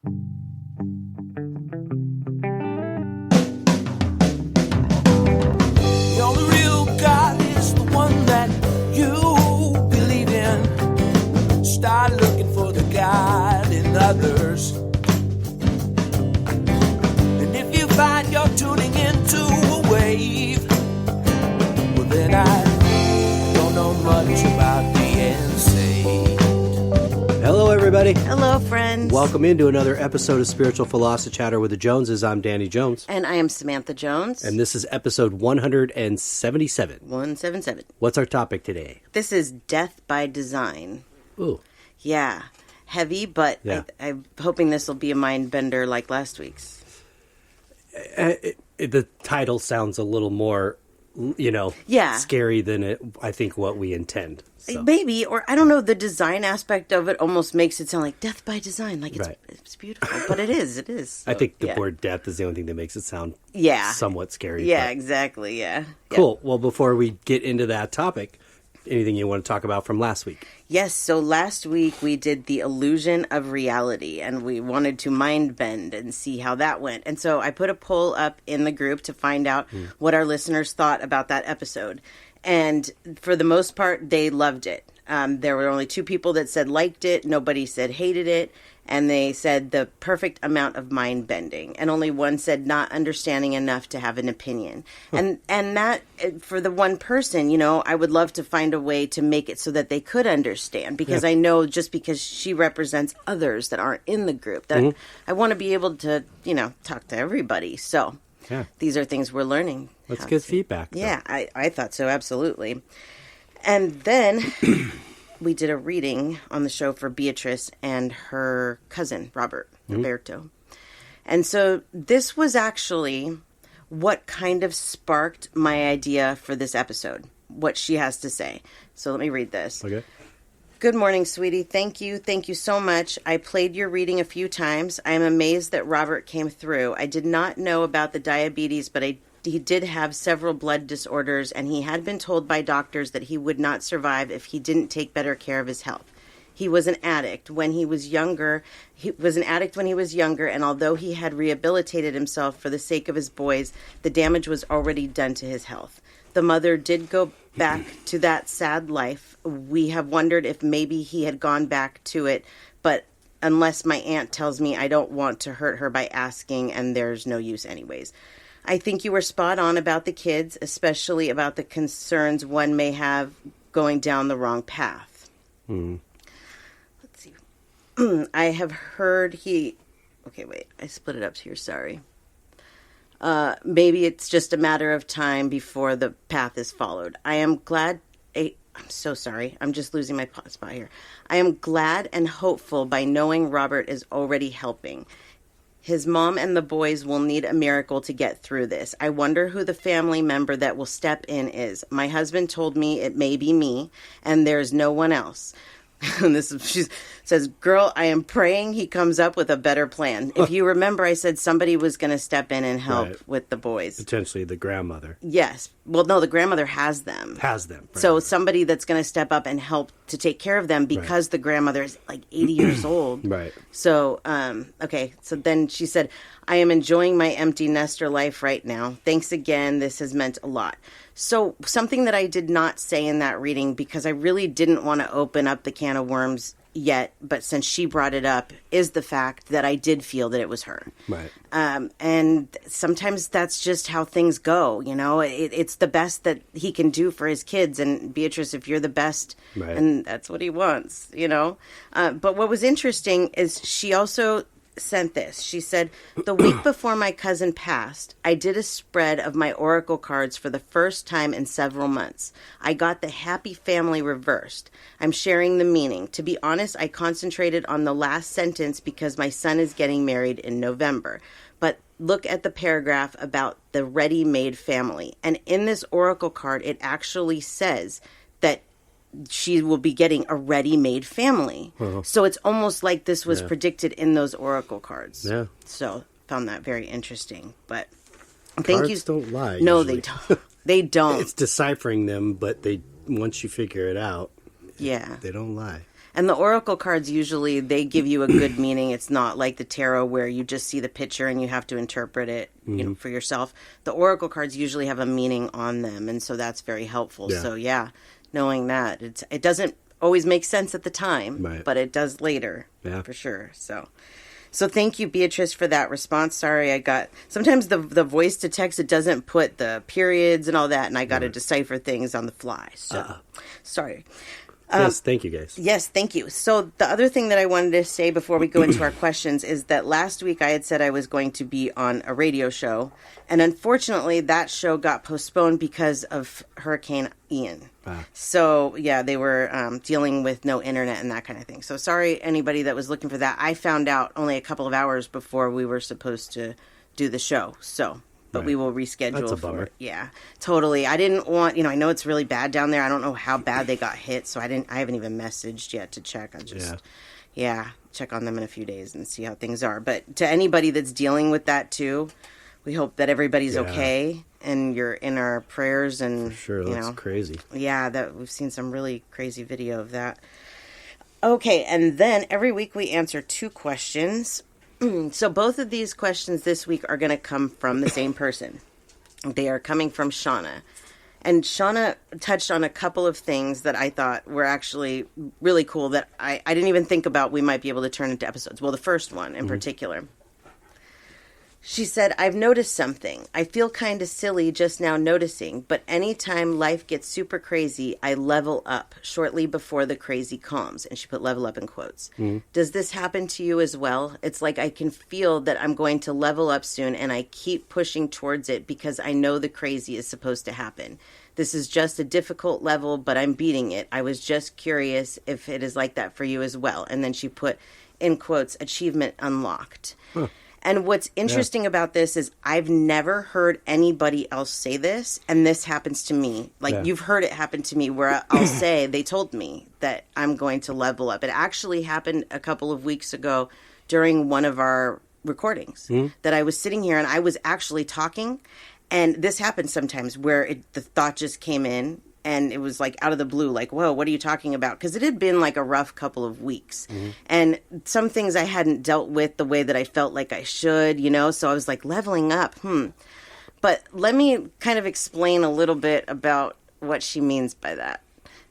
The only real God is the one that you believe in. Start looking for the God in others. And if you find you're tuning into a wave, well then I don't know much about being saved. Hello, everybody. Hello, friends. Welcome into another episode of Spiritual Philosophy Chatter with the Joneses. I'm Danny Jones. And I am Samantha Jones. And this is episode 177. 177. What's our topic today? This is Death by Design. Ooh. Yeah. Heavy, but Yeah. I'm hoping this will be a mind bender like last week's. The title sounds a little more, scary than I think what we intend. So. Maybe, or I don't know, the design aspect of it almost makes it sound like death by design. Like it's beautiful, but it is. So, I think the word death is the only thing that makes it sound somewhat scary. Yeah, but. exactly, yeah. Cool. Well, before we get into that topic, anything you want to talk about from last week? Yes, so last week we did the illusion of reality, and we wanted to mind bend and see how that went. And so I put a poll up in the group to find out what our listeners thought about that episode. And for the most part, they loved it. There were only 2 people that said liked it. Nobody said hated it. And they said the perfect amount of mind bending. And only one said not understanding enough to have an opinion. And that, for the one person, I would love to find a way to make it so that they could understand. Because I know just because she represents others that aren't in the group, that I want to be able to, talk to everybody. So these are things we're learning. Let's get feedback. Though. Yeah, I thought so, absolutely. And then we did a reading on the show for Beatrice and her cousin, Robert, Roberto. And so this was actually what kind of sparked my idea for this episode, what she has to say. So let me read this. Okay. Good morning, sweetie. Thank you. Thank you so much. I played your reading a few times. I am amazed that Robert came through. I did not know about the diabetes, but he did have several blood disorders, and he had been told by doctors that he would not survive if he didn't take better care of his health. He was an addict when he was younger. And although he had rehabilitated himself for the sake of his boys, the damage was already done to his health. The mother did go back to that sad life. We have wondered if maybe he had gone back to it, but unless my aunt tells me, I don't want to hurt her by asking, and there's no use anyways. I think you were spot on about the kids, especially about the concerns one may have going down the wrong path. Let's see. I have heard okay, wait, I split it up here, sorry. Maybe it's just a matter of time before the path is followed. I'm so sorry. I'm just losing my spot here. I am glad and hopeful by knowing Robert is already helping. His mom and the boys will need a miracle to get through this. I wonder who the family member that will step in is. My husband told me it may be me, and there's no one else. And she says, girl, I am praying he comes up with a better plan. If you remember, I said somebody was going to step in and help with the boys. Potentially the grandmother. Yes. Well, no, the grandmother has them. Right. So somebody that's going to step up and help to take care of them because the grandmother is like 80 years old. Right. So, okay. So then she said, I am enjoying my empty nester life right now. Thanks again. This has meant a lot. So something that I did not say in that reading because I really didn't want to open up the can of worms yet, but since she brought it up, is the fact that I did feel that it was her. Right. And sometimes that's just how things go, It's the best that he can do for his kids. And Beatrice, if you're the best, and that's what he wants, But what was interesting is she also sent this. She said, the week before my cousin passed, I did a spread of my oracle cards for the first time in several months. I got the happy family reversed. I'm sharing the meaning. To be honest, I concentrated on the last sentence because my son is getting married in November. But look at the paragraph about the ready-made family. And in this oracle card, it actually says that she will be getting a ready-made family. So it's almost like this was predicted in those oracle cards. Yeah. So found that very interesting. But thank you. Cards don't lie. No, usually. they don't. They don't. It's deciphering them, but once you figure it out, they don't lie. And the oracle cards, usually, they give you a good meaning. It's not like the tarot where you just see the picture and you have to interpret it, for yourself. The oracle cards usually have a meaning on them, and so that's very helpful. Yeah. So, yeah, knowing that. It doesn't always make sense at the time, but it does later, for sure. So thank you, Beatrice, for that response. Sorry, sometimes the voice to text, it doesn't put the periods and all that, and I got to decipher things on the fly. So, sorry. Yes, thank you, guys. Yes, thank you. So the other thing that I wanted to say before we go into our questions is that last week I had said I was going to be on a radio show, and unfortunately that show got postponed because of Hurricane Ian. Wow. So, yeah, they were dealing with no internet and that kind of thing. So sorry, anybody that was looking for that. I found out only a couple of hours before we were supposed to do the show. So... But we will reschedule. That's a bummer. Yeah, totally. I didn't want, I know it's really bad down there. I don't know how bad they got hit, so I haven't even messaged yet to check. I just, check on them in a few days and see how things are. But to anybody that's dealing with that too, we hope that everybody's okay and you're in our prayers. And for sure, that's crazy. Yeah, that we've seen some really crazy video of that. Okay, and then every week we answer 2 questions. So both of these questions this week are going to come from the same person. They are coming from Shauna. And Shauna touched on a couple of things that I thought were actually really cool that I didn't even think about we might be able to turn into episodes. Well, the first one in particular. She said, I've noticed something. I feel kind of silly just now noticing, but anytime life gets super crazy, I level up shortly before the crazy calms. And she put level up in quotes. Does this happen to you as well? It's like I can feel that I'm going to level up soon, and I keep pushing towards it because I know the crazy is supposed to happen. This is just a difficult level, but I'm beating it. I was just curious if it is like that for you as well. And then she put in quotes, achievement unlocked. Huh. And what's interesting about this is I've never heard anybody else say this, and this happens to me. Like, you've heard it happen to me where I'll say, they told me that I'm going to level up. It actually happened a couple of weeks ago during one of our recordings that I was sitting here and I was actually talking, and this happens sometimes where the thought just came in. And it was like out of the blue, like, whoa, what are you talking about? Because it had been like a rough couple of weeks. And some things I hadn't dealt with the way that I felt like I should, So I was like, leveling up, But let me kind of explain a little bit about what she means by that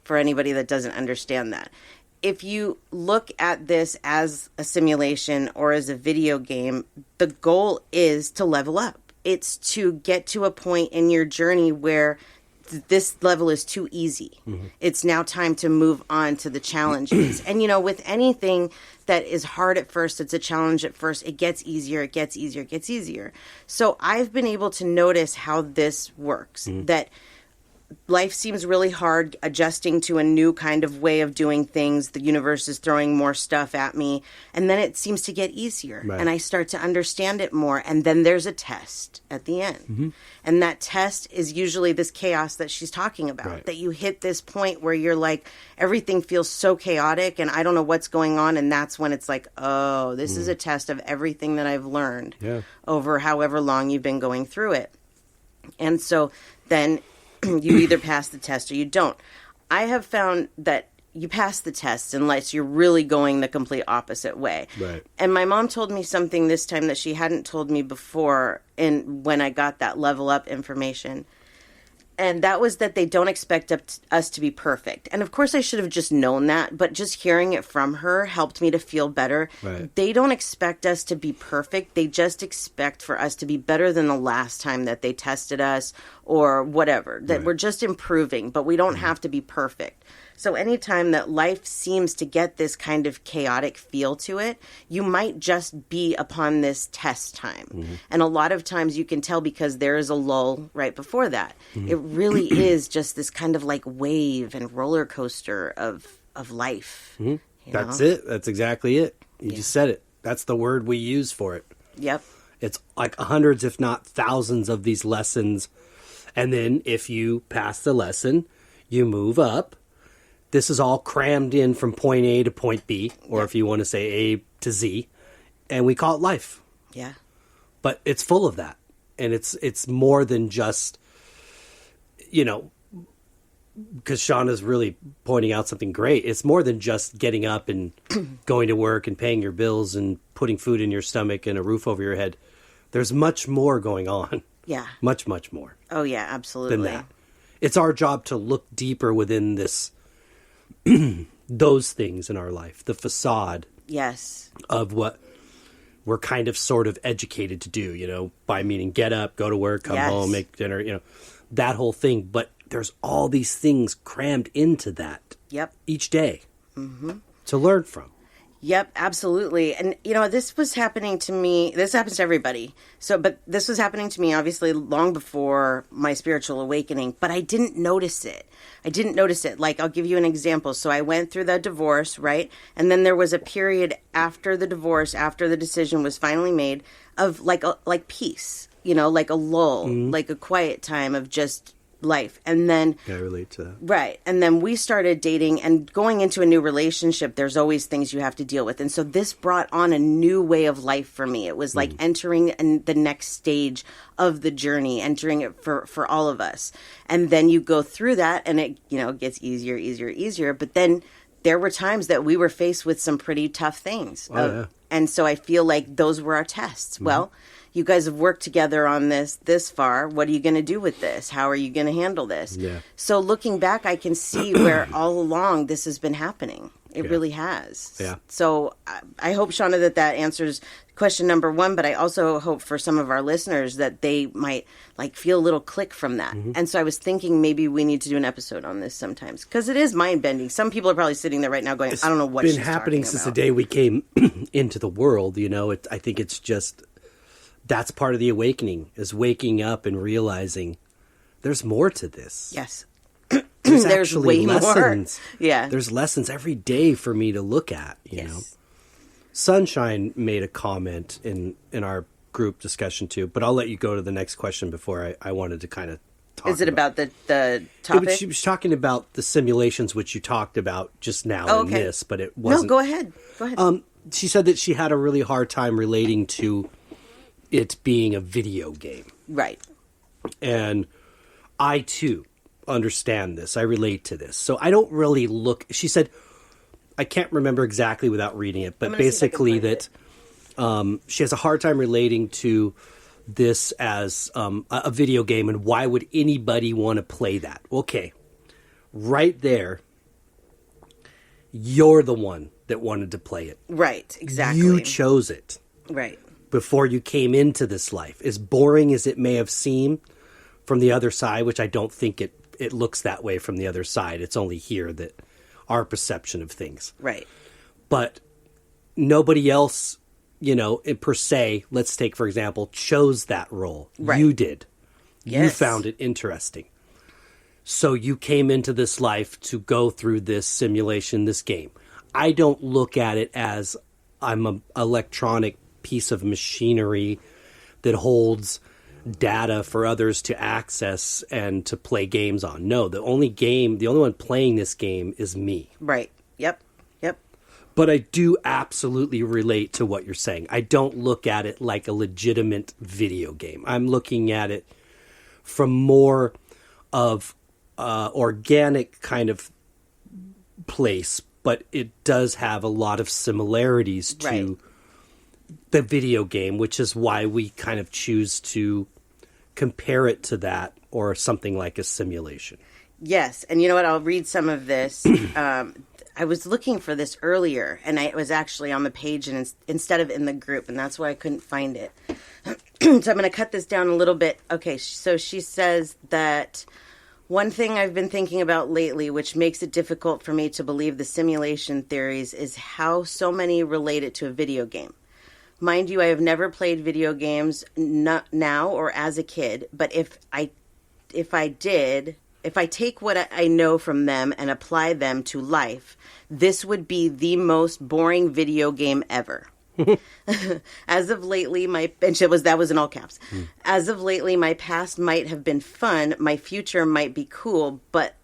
for anybody that doesn't understand that. If you look at this as a simulation or as a video game, the goal is to level up. It's to get to a point in your journey where this level is too easy. It's now time to move on to the challenges. And, with anything that is hard at first, it's a challenge at first, it gets easier, it gets easier, it gets easier. So I've been able to notice how this works, that life seems really hard adjusting to a new kind of way of doing things. The universe is throwing more stuff at me. And then it seems to get easier. Right. And I start to understand it more. And then there's a test at the end. And that test is usually this chaos that she's talking about. Right. That you hit this point where you're like, everything feels so chaotic and I don't know what's going on. And that's when it's like, oh, this is a test of everything that I've learned over however long you've been going through it. And so then you either pass the test or you don't. I have found that you pass the test unless you're really going the complete opposite way. Right. And my mom told me something this time that she hadn't told me before when I got that level up information. And that was that they don't expect us to be perfect. And of course I should have just known that, but just hearing it from her helped me to feel better. Right. They don't expect us to be perfect. They just expect for us to be better than the last time that they tested us or whatever. That we're just improving, but we don't have to be perfect. So anytime that life seems to get this kind of chaotic feel to it, you might just be upon this test time. And a lot of times you can tell because there is a lull right before that. It really is just this kind of like wave and roller coaster of life. That's it. That's exactly it. You just said it. That's the word we use for it. Yep. It's like hundreds, if not thousands of these lessons. And then if you pass the lesson, you move up. This is all crammed in from point A to point B, or if you want to say A to Z, and we call it life. Yeah. But it's full of that. And it's more than just, because Shauna's really pointing out something great. It's more than just getting up and going to work and paying your bills and putting food in your stomach and a roof over your head. There's much more going on. Yeah. Much, much more. Oh, yeah, absolutely. Than that. It's our job to look deeper within this, those things in our life, the facade. Yes. Of what we're kind of sort of educated to do, by meaning get up, go to work, come home, make dinner, that whole thing. But there's all these things crammed into that each day to learn from. Yep, absolutely. And, this was happening to me. This happens to everybody. But this was happening to me, obviously, long before my spiritual awakening. But I didn't notice it. Like, I'll give you an example. So I went through the divorce, right? And then there was a period after the divorce, after the decision was finally made, of like peace, like a lull, like a quiet time of just life. And then I relate to that. Right. And then we started dating, and going into a new relationship, there's always things you have to deal with. And so this brought on a new way of life for me. It was like entering the next stage of the journey, entering it for all of us. And then you go through that, and it, gets easier. But then there were times that we were faced with some pretty tough things. And so I feel like those were our tests. Well, you guys have worked together on this far. What are you going to do with this? How are you going to handle this? Yeah. So looking back, I can see where all along this has been happening. It really has. Yeah. So I hope, Shauna, that answers question number one, but I also hope for some of our listeners that they might feel a little click from that. And so I was thinking maybe we need to do an episode on this sometimes, because it is mind bending. Some people are probably sitting there right now going, I don't know what she's talking about. It's been happening since the day we came into the world. I think it's just, that's part of the awakening, is waking up and realizing there's more to this. Yes. There's way lessons. More. Yeah. There's lessons every day for me to look at, you know. Sunshine made a comment in our group discussion too, but I'll let you go to the next question before I wanted to kind of talk. Is it about the topic? She was talking about the simulations, which you talked about just now in this, but it wasn't. No, go ahead. She said that she had a really hard time relating to it being a video game. Right. And I too understand this. I relate to this. So I don't really look, she said, I can't remember exactly without reading it, but basically that she has a hard time relating to this as a video game, and why would anybody want to play that? Okay, right there, you're the one that wanted to play it. Right, exactly. You chose it. Right. Before you came into this life. As boring as it may have seemed from the other side, which I don't think it looks that way from the other side. It's only here that our perception of things. Right. But nobody else, per se, let's take, for example, chose that role. Right. You did. Yes. You found it interesting. So you came into this life to go through this simulation, this game. I don't look at it as I'm an electronic piece of machinery that holds data for others to access and to play games on. No, the only one playing this game is me. Right. Yep. But I do absolutely relate to what you're saying. I don't look at it like a legitimate video game. I'm looking at it from more of organic kind of place, but it does have a lot of similarities to the video game, which is why we kind of choose to compare it to that or something like a simulation. Yes. And you know what? I'll read some of this. I was looking for this earlier, and it was actually on the page and instead of in the group, and that's why I couldn't find it. So I'm going to cut this down a little bit. Okay, so she says that one thing I've been thinking about lately, which makes it difficult for me to believe the simulation theories, is how so many relate it to a video game. Mind you, I have never played video games now or as a kid, but if I take what I know from them and apply them to life, this would be the most boring video game ever. As of lately, that was in all caps. As of lately, my past might have been fun, my future might be cool, but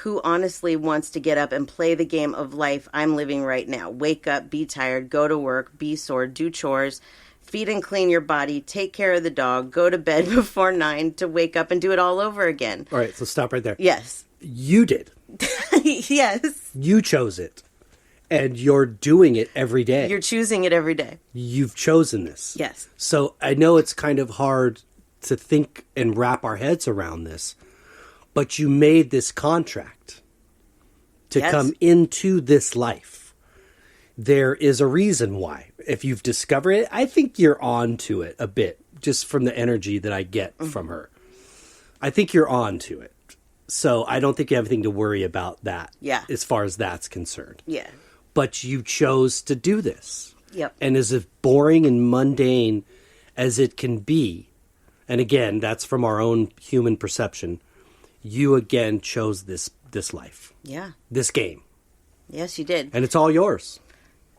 who honestly wants to get up and play the game of life I'm living right now? Wake up, be tired, go to work, be sore, do chores, feed and clean your body, take care of the dog, go to bed before 9 to wake up and do it all over again. All right, so stop right there. Yes. You did. Yes. You chose it. And you're doing it every day. You're choosing it every day. You've chosen this. Yes. So I know it's kind of hard to think and wrap our heads around this, but you made this contract to come into this life. There is a reason why. If you've discovered it, I think you're on to it a bit, just from the energy that I get from her. I think you're on to it. So I don't think you have anything to worry about that. Yeah. As far as that's concerned. Yeah. But you chose to do this. Yep. And as boring and mundane as it can be, and again, that's from our own human perception, you again chose this life. Yeah. This game. Yes, you did. And it's all yours.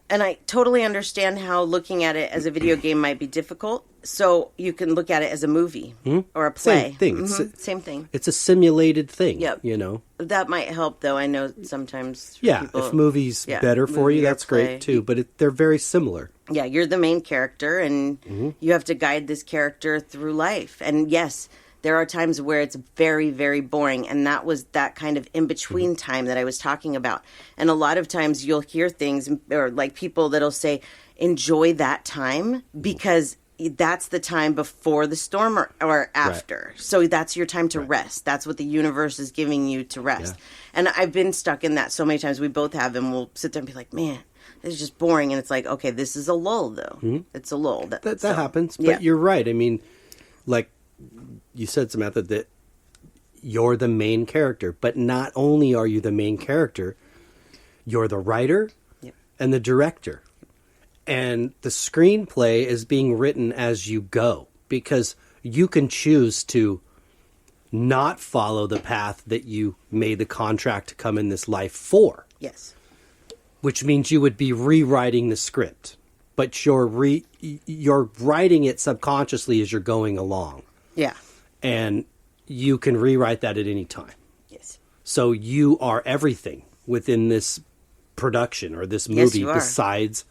And I totally understand how looking at it as a video game might be difficult. So you can look at it as a movie or a play. Same thing. Same thing. It's a simulated thing. Yep. You know? That might help, though. I know sometimes people... if movie's better for movie you, or that's play. great too. But they're very similar. Yeah, you're the main character, and you have to guide this character through life. And yes, there are times where it's very, very boring, and that was that kind of in-between time that I was talking about. And a lot of times you'll hear things, or like people that'll say, enjoy that time, because that's the time before the storm or after. Right. So that's your time to rest. That's what the universe is giving you to rest. Yeah. And I've been stuck in that so many times. We both have, and we'll sit there and be like, man, it's just boring. And it's like, okay, this is a lull, though. It's a lull. That happens. But you're right. I mean, like you said, Samantha, that you're the main character. But not only are you the main character, you're the writer and the director. And the screenplay is being written as you go, because you can choose to not follow the path that you made the contract to come in this life for. Yes. Which means you would be rewriting the script, but you're writing it subconsciously as you're going along. Yeah. And you can rewrite that at any time. Yes. So you are everything within this production or this movie, besides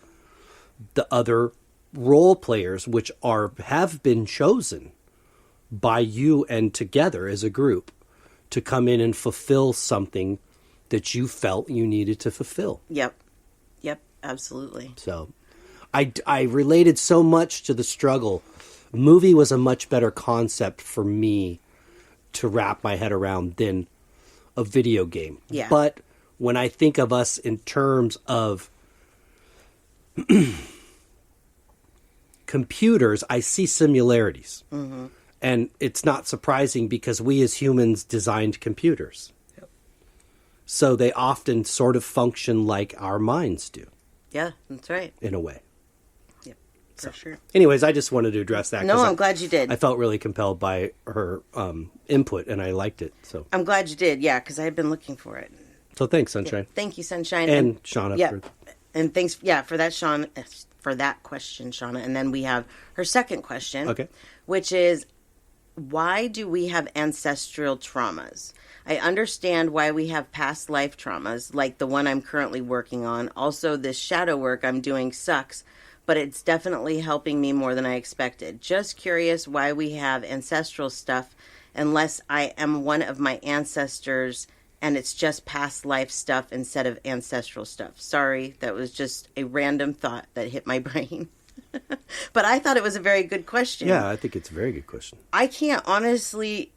the other role players, which have been chosen by you and together as a group to come in and fulfill something that you felt you needed to fulfill. Yep. Absolutely. So I related so much to the struggle. Movie was a much better concept for me to wrap my head around than a video game. Yeah. But when I think of us in terms of computers, I see similarities. Mm-hmm. And it's not surprising, because we as humans designed computers. Yep. So they often sort of function like our minds do. Yeah, that's right. In a way. Yep, for sure. Anyways, I just wanted to address that. No, I'm glad you did. I felt really compelled by her input, and I liked it. So I'm glad you did, yeah, because I had been looking for it. So thanks, Sunshine. Yeah, thank you, Sunshine. And Shauna. Yeah, and thanks, for that, Shauna. For that question, Shauna. And then we have her second question, which is, why do we have ancestral traumas? I understand why we have past life traumas, like the one I'm currently working on. Also, this shadow work I'm doing sucks, but it's definitely helping me more than I expected. Just curious why we have ancestral stuff, unless I am one of my ancestors and it's just past life stuff instead of ancestral stuff. Sorry, that was just a random thought that hit my brain. But I thought it was a very good question. Yeah, I think it's a very good question. I can't honestly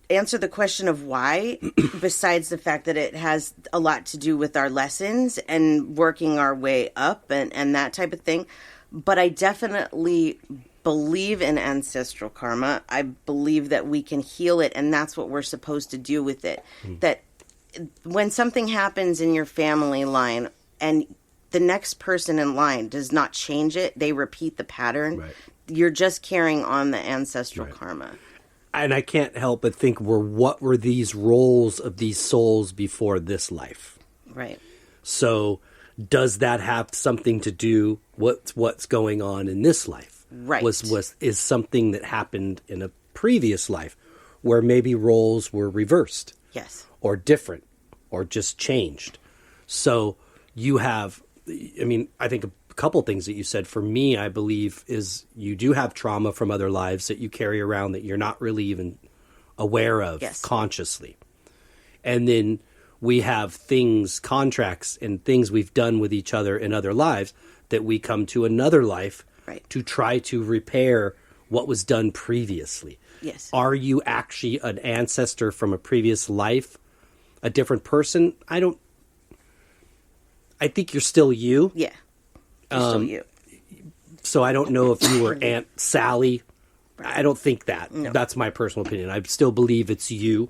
answer the question of why, besides the fact that it has a lot to do with our lessons and working our way up and that type of thing. But I definitely believe in ancestral karma. I believe that we can heal it, and that's what we're supposed to do with it. That when something happens in your family line and the next person in line does not change it, they repeat the pattern. Right. You're just carrying on the ancestral karma. And I can't help but think, what were these roles of these souls before this life? Right. So does that have something to do with what's going on in this life? Right. Is something that happened in a previous life where maybe roles were reversed. Yes. Or different, or just changed. So you have, I think a couple things that you said, for me, I believe, is you do have trauma from other lives that you carry around that you're not really even aware of consciously. And then we have things, contracts and things we've done with each other in other lives that we come to another life to try to repair what was done previously. Yes. Are you actually an ancestor from a previous life? A different person? I think you're still you. Yeah. You're still you. So I don't know if you were Aunt Sally. I don't think that. No. That's my personal opinion. I still believe it's you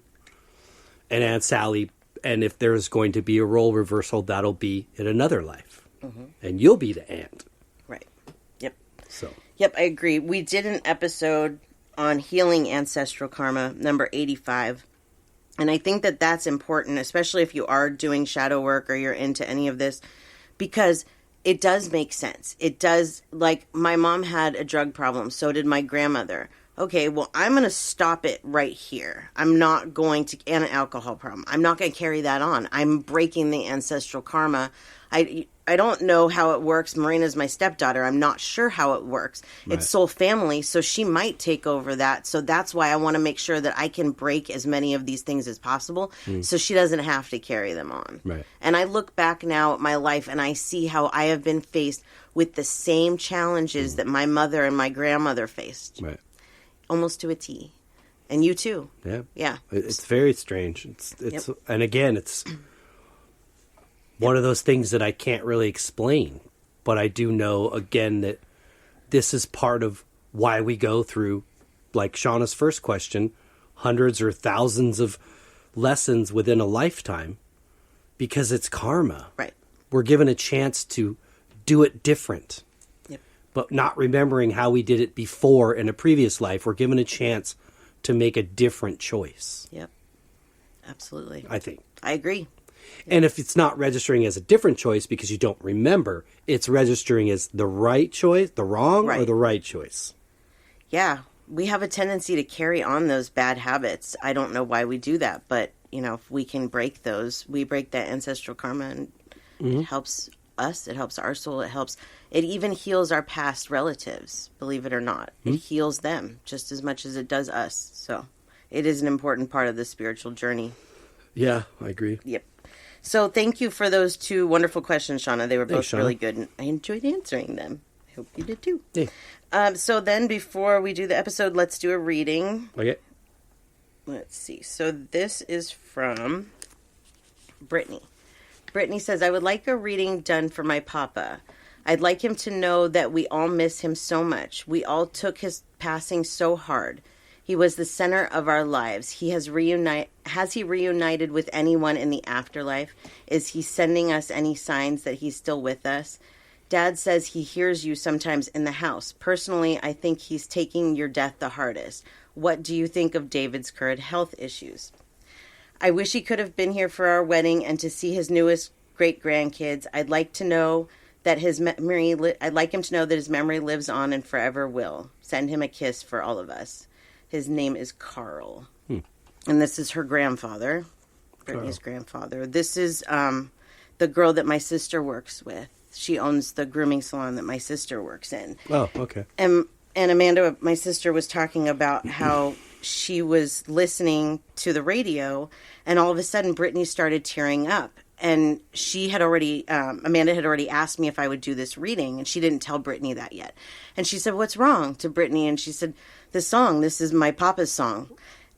and Aunt Sally. And if there's going to be a role reversal, that'll be in another life. And you'll be the aunt. Right. Yep. So. Yep, I agree. We did an episode on healing ancestral karma, number 85. And I think that that's important, especially if you are doing shadow work or you're into any of this, because it does make sense. It does, like, my mom had a drug problem, so did my grandmother. Okay, well, I'm going to stop it right here. I'm not going to, and an alcohol problem. I'm not going to carry that on. I'm breaking the ancestral karma. I don't know how it works. Marina's my stepdaughter. I'm not sure how it works. Right. It's soul family, so she might take over that. So that's why I want to make sure that I can break as many of these things as possible so she doesn't have to carry them on. Right. And I look back now at my life and I see how I have been faced with the same challenges that my mother and my grandmother faced. Right. Almost to a T. And you too. Yeah. Yeah. It's very strange. It's Yep. And again, it's one of those things that I can't really explain, but I do know again that this is part of why we go through, like Shauna's first question, hundreds or thousands of lessons within a lifetime, because it's karma. Right. We're given a chance to do it different. But not remembering how we did it before in a previous life, we're given a chance to make a different choice. Yep. Absolutely. I think. I agree. And if it's not registering as a different choice because you don't remember, it's registering as the right choice, the wrong, or the right choice. Yeah. We have a tendency to carry on those bad habits. I don't know why we do that, but, you know, if we can break those, we break that ancestral karma, and it helps us, it helps our soul, it even heals our past relatives, believe it or not. It heals them just as much as it does us. So it is an important part of the spiritual journey. Yeah, I agree. Yep. So thank you for those two wonderful questions, Shauna. They were both Shauna. really good, and I enjoyed answering them. I hope you did too. Yeah. So then before we do the episode, let's do a reading. Okay. Let's see. So this is from Brittany. Brittany says, I would like a reading done for my papa. I'd like him to know that we all miss him so much. We all took his passing so hard. He was the center of our lives. Has he reunited with anyone in the afterlife? Is he sending us any signs that he's still with us? Dad says he hears you sometimes in the house. Personally, I think he's taking your death the hardest. What do you think of David's current health issues? I wish he could have been here for our wedding and to see his newest great-grandkids. I'd like to know that his memory. I'd like him to know that his memory lives on and forever will. Send him a kiss for all of us. His name is Carl, and this is her grandfather, Brittany's grandfather. This is the girl that my sister works with. She owns the grooming salon that my sister works in. Oh, okay. And Amanda, my sister, was talking about how she was listening to the radio, and all of a sudden Brittany started tearing up. And she had already, Amanda had already asked me if I would do this reading, and she didn't tell Brittany that yet. And she said, what's wrong, to Brittany? And she said, this is my papa's song.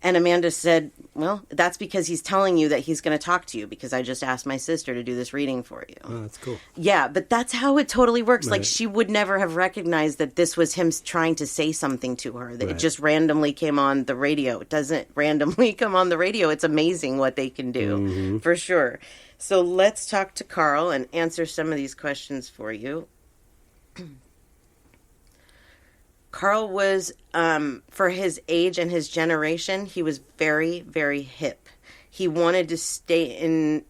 And Amanda said, well, that's because he's telling you that he's going to talk to you, because I just asked my sister to do this reading for you. Oh, that's cool. Yeah, but that's how it totally works. Right. Like, she would never have recognized that this was him trying to say something to her, that it just randomly came on the radio. It doesn't randomly come on the radio. It's amazing what they can do, for sure. So let's talk to Carl and answer some of these questions for you. Carl was, for his age and his generation, he was very, very hip. He wanted to stay in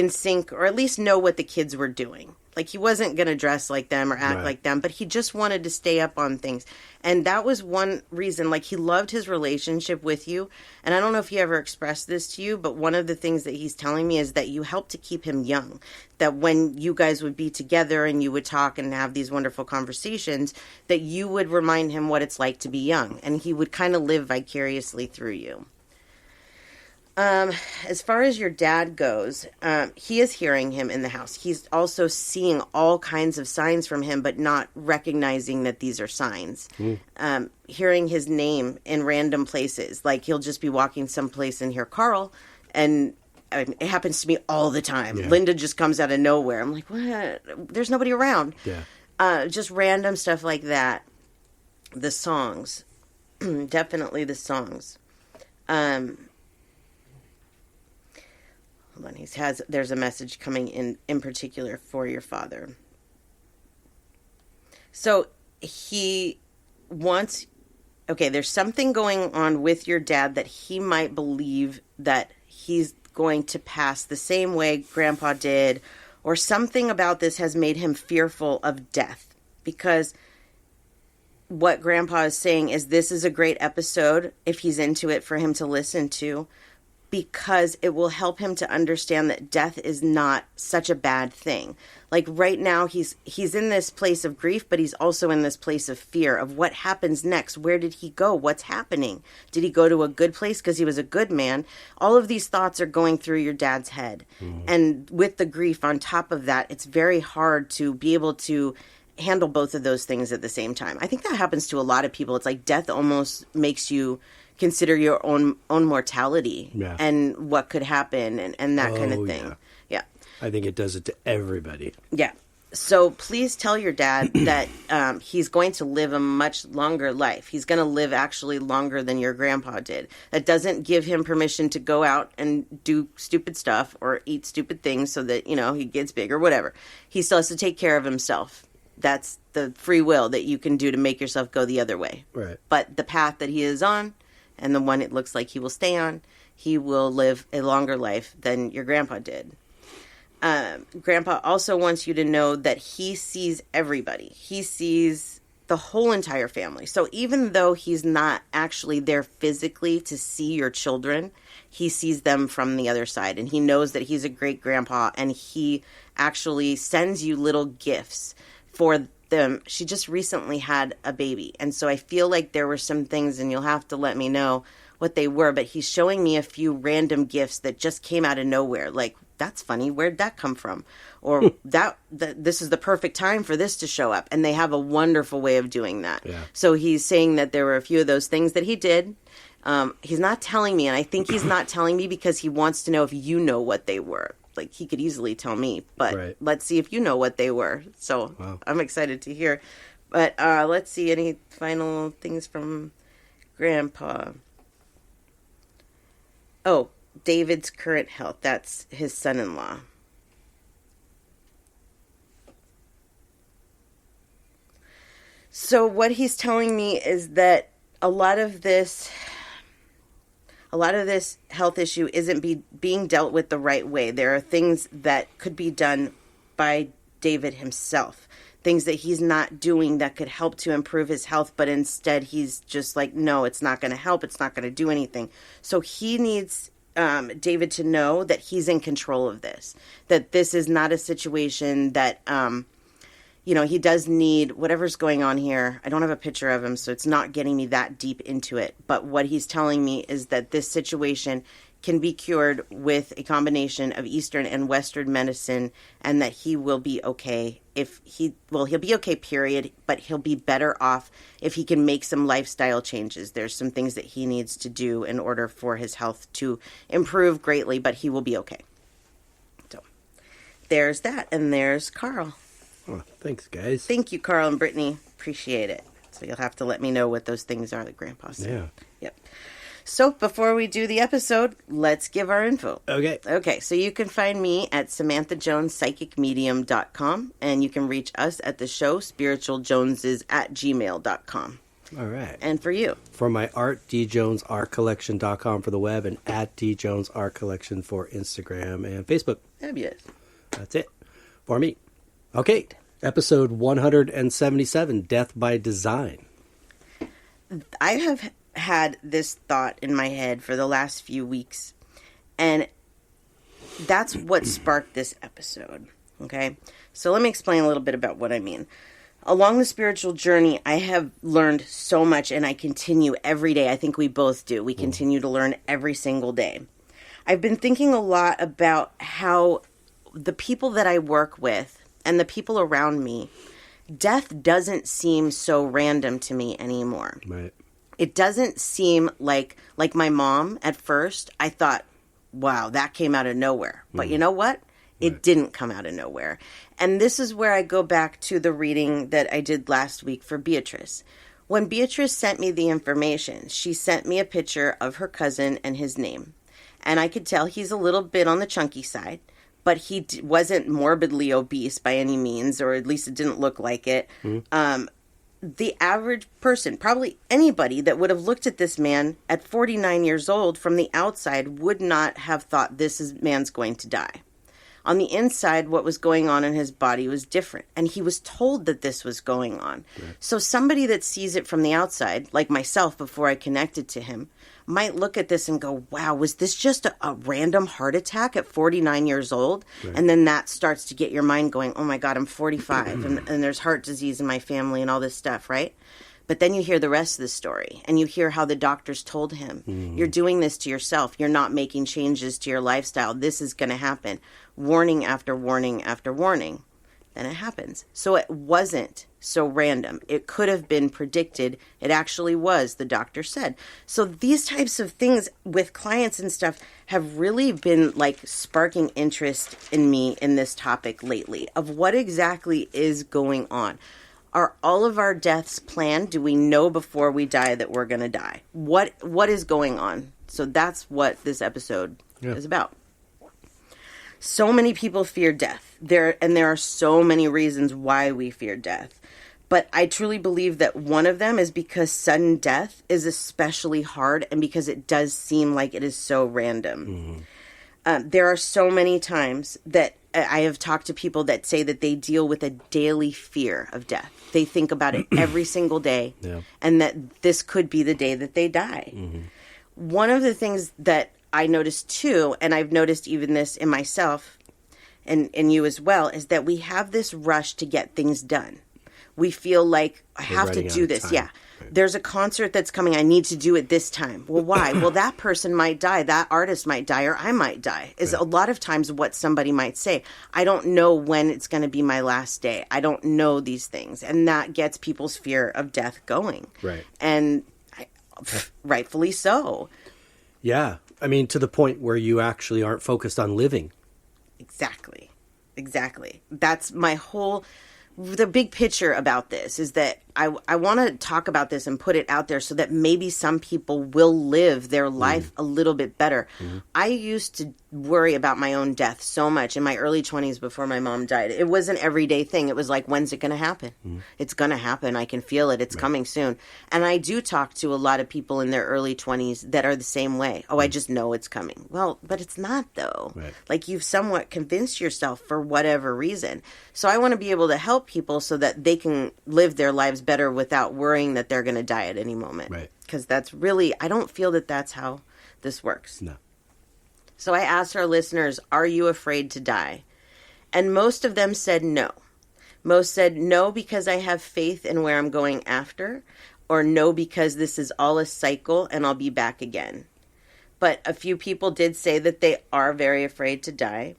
sync, or at least know what the kids were doing. Like, he wasn't going to dress like them or act like them, but he just wanted to stay up on things. And that was one reason. Like, he loved his relationship with you. And I don't know if he ever expressed this to you, but one of the things that he's telling me is that you helped to keep him young. That when you guys would be together and you would talk and have these wonderful conversations, that you would remind him what it's like to be young. And he would kind of live vicariously through you. As far as your dad goes, he is hearing him in the house. He's also seeing all kinds of signs from him, but not recognizing that these are signs. Hearing his name in random places. Like, he'll just be walking someplace and hear Carl, and it happens to me all the time. Yeah. Linda just comes out of nowhere. I'm like, what? There's nobody around. Yeah. Just random stuff like that. The songs. Definitely the songs. Hold on, there's a message coming in particular for your father. So he wants, there's something going on with your dad that he might believe that he's going to pass the same way Grandpa did, or something about this has made him fearful of death, because what Grandpa is saying is this is a great episode, if he's into it, for him to listen to, because it will help him to understand that death is not such a bad thing. Like, right now, he's in this place of grief, but he's also in this place of fear of what happens next. Where did he go? What's happening? Did he go to a good place because he was a good man? All of these thoughts are going through your dad's head. And with the grief on top of that, it's very hard to be able to handle both of those things at the same time. I think that happens to a lot of people. It's like death almost makes you consider your own mortality and what could happen and that kind of thing. Yeah. I think it does it to everybody. Yeah. So please tell your dad that he's going to live a much longer life. He's going to live actually longer than your grandpa did. That doesn't give him permission to go out and do stupid stuff or eat stupid things so that, he gets big or whatever. He still has to take care of himself. That's the free will that you can do to make yourself go the other way. Right. But the path that he is on, and the one it looks like he will stay on, he will live a longer life than your grandpa did. Grandpa also wants you to know that he sees everybody. He sees the whole entire family. So even though he's not actually there physically to see your children, he sees them from the other side. And he knows that he's a great grandpa, and he actually sends you little gifts for them. She just recently had a baby, and so I feel like there were some things, and you'll have to let me know what they were, but he's showing me a few random gifts that just came out of nowhere. Like, that's funny, where'd that come from? Or this is the perfect time for this to show up. And they have a wonderful way of doing that. So he's saying that there were a few of those things that he did. He's not telling me, and I think he's not telling me because he wants to know if you know what they were. Like, he could easily tell me, but let's see if you know what they were. So I'm excited to hear. But let's see, any final things from Grandpa? Oh, David's current health. That's his son-in-law. So what he's telling me is that a lot of this health issue isn't being dealt with the right way. There are things that could be done by David himself, things that he's not doing that could help to improve his health, but instead he's just like, no, it's not going to help. It's not going to do anything. So he needs David to know that he's in control of this, that this is not a situation that, he does need whatever's going on here. I don't have a picture of him, so it's not getting me that deep into it. But what he's telling me is that this situation can be cured with a combination of Eastern and Western medicine, and that he will be okay he'll be okay, period, but he'll be better off if he can make some lifestyle changes. There's some things that he needs to do in order for his health to improve greatly, but he will be okay. So there's that, and there's Carl. Oh, thanks, guys. Thank you, Carl and Brittany. Appreciate it. So you'll have to let me know what those things are that Grandpa said. Yeah. Yep. So before we do the episode, let's give our info. Okay, so you can find me at SamanthaJonesPsychicMedium.com, and you can reach us at the show, spiritualjoneses@gmail.com. All right. And for you? For my art, djonesartcollection.com for the web, and at djonesartcollection for Instagram and Facebook. Fabulous. That's it for me. Okay, episode 177, Death by Design. I have had this thought in my head for the last few weeks, and that's what sparked this episode. Okay, so let me explain a little bit about what I mean. Along the spiritual journey, I have learned so much, and I continue every day. I think we both do. We continue to learn every single day. I've been thinking a lot about how the people that I work with and the people around me, death doesn't seem so random to me anymore. Right. It doesn't seem like my mom at first. I thought, wow, that came out of nowhere. But you know what? It didn't come out of nowhere. And this is where I go back to the reading that I did last week for Beatrice. When Beatrice sent me the information, she sent me a picture of her cousin and his name. And I could tell he's a little bit on the chunky side, but he wasn't morbidly obese by any means, or at least it didn't look like it. The average person, probably anybody that would have looked at this man at 49 years old from the outside would not have thought man's going to die. On the inside, what was going on in his body was different, and he was told that this was going on. Right. So somebody that sees it from the outside, like myself before I connected to him, might look at this and go, wow, was this just a random heart attack at 49 years old? Right. And then that starts to get your mind going, oh my God, I'm 45, and there's heart disease in my family and all this stuff, right? But then you hear the rest of the story, and you hear how the doctors told him, you're doing this to yourself. You're not making changes to your lifestyle. This is going to happen. Warning after warning after warning. Then it happens. So it wasn't so random. It could have been predicted. It actually was, the doctor said. So these types of things with clients and stuff have really been like sparking interest in me in this topic lately of what exactly is going on. Are all of our deaths planned? Do we know before we die that we're going to die? What is going on? So that's what this episode is about. So many people fear death. There are so many reasons why we fear death. But I truly believe that one of them is because sudden death is especially hard and because it does seem like it is so random. There are so many times that I have talked to people that say that they deal with a daily fear of death. They think about it every single day, and that this could be the day that they die. One of the things that I noticed too, and I've noticed even this in myself and you as well, is that we have this rush to get things done. We feel like I have to do this. Yeah. Right. There's a concert that's coming. I need to do it this time. Well, why? Well, that person might die. That artist might die, or I might die. Is a lot of times what somebody might say. I don't know when it's going to be my last day. I don't know these things. And that gets people's fear of death going. Right. And rightfully so. Yeah. I mean, to the point where you actually aren't focused on living. Exactly. That's my whole... The big picture about this is that I want to talk about this and put it out there so that maybe some people will live their life a little bit better. I used to worry about my own death so much in my early 20s before my mom died. It was an everyday thing. It was like, when's it going to happen? It's going to happen. I can feel it. It's coming soon. And I do talk to a lot of people in their early 20s that are the same way. Oh, I just know it's coming. Well, but it's not, though. Right. Like, you've somewhat convinced yourself for whatever reason. So I want to be able to help people so that they can live their lives better without worrying that they're going to die at any moment. Right. Because that's really, I don't feel that that's how this works. No. So I asked our listeners, are you afraid to die? And most of them said no. Most said no because I have faith in where I'm going after, or no because this is all a cycle and I'll be back again. But a few people did say that they are very afraid to die.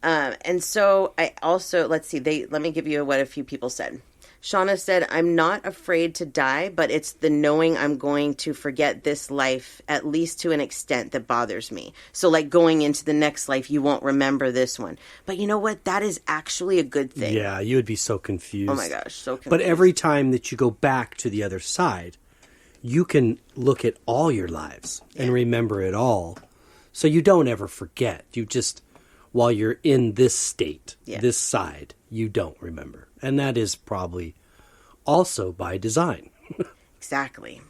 And so I also, let me give you what a few people said. Shauna said, I'm not afraid to die, but it's the knowing I'm going to forget this life, at least to an extent, that bothers me. So like going into the next life, you won't remember this one. But you know what? That is actually a good thing. Yeah, you would be so confused. Oh my gosh, so confused. But every time that you go back to the other side, you can look at all your lives and remember it all. So you don't ever forget. You just, while you're in this state, this side, you don't remember. And that is probably also by design. Exactly.